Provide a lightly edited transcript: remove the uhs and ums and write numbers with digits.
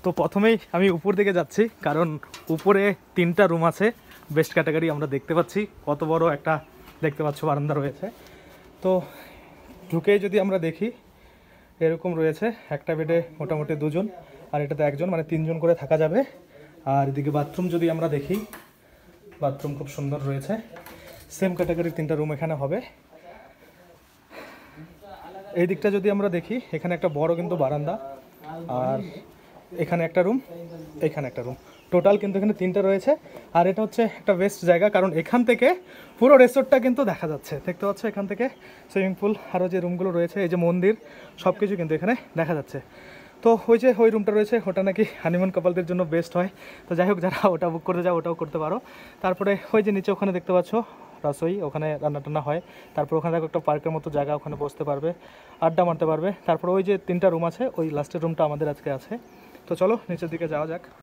তো প্রথমেই আমি উপর দিকে যাচ্ছি, কারণ উপরে 3টা রুম আছে বেস্ট ক্যাটাগরি। আমরা দেখতে পাচ্ছি কত বড় একটা, দেখতে পাচ্ছ বারান্দা রয়েছে। তো ঢুকেই যদি আমরা দেখি এরকম রয়েছে, একটা বেডে মোটামুটি 2জন, আর এটাতে 1জন, মানে 3জন করে থাকা যাবে। আর এদিকে বাথরুম যদি আমরা দেখি, বাথরুম খুব সুন্দর রয়েছে। সেম ক্যাটাগরির 3টা রুম এখানে হবে। এই দিকটা যদি আমরা দেখি, এখানে একটা বড় কিন্তু বারান্দা, আর এখানে একটা রুম, এখানে একটা রুম, টোটাল কিন্তু এখানে 3টা রয়েছে। আর এটা হচ্ছে একটা বেস্ট জায়গা, কারণ এখান থেকে পুরো রিসোর্টটা কিন্তু দেখা যাচ্ছে। দেখতে পাচ্ছ এখান থেকে সুইমিং পুল, আরও যে রুমগুলো রয়েছে, এই যে মন্দির, সব কিছু কিন্তু এখানে দেখা যাচ্ছে। তো ওই রুমটা রয়েছে, ওটা নাকি হানিমুন কাপলদের জন্য বেস্ট হয়। তো যাই হোক, যারা ওটা বুক করতে যাও ওটাও করতে পারো। তারপরে ওই যে নিচে ওখানে দেখতে পাচ্ছ রসোই, ওখানে রান্না টান্না হয়। তারপর ওখানে দেখো একটা পার্কের মতো জায়গা, ওখানে বসতে পারবে, আড্ডা মারতে পারবে। তারপর ওই যে 3টা রুম আছে, ওই লাস্টের রুমটা আমাদের আজকে আছে। তো চলো নিচের দিকে যাওয়া যাক।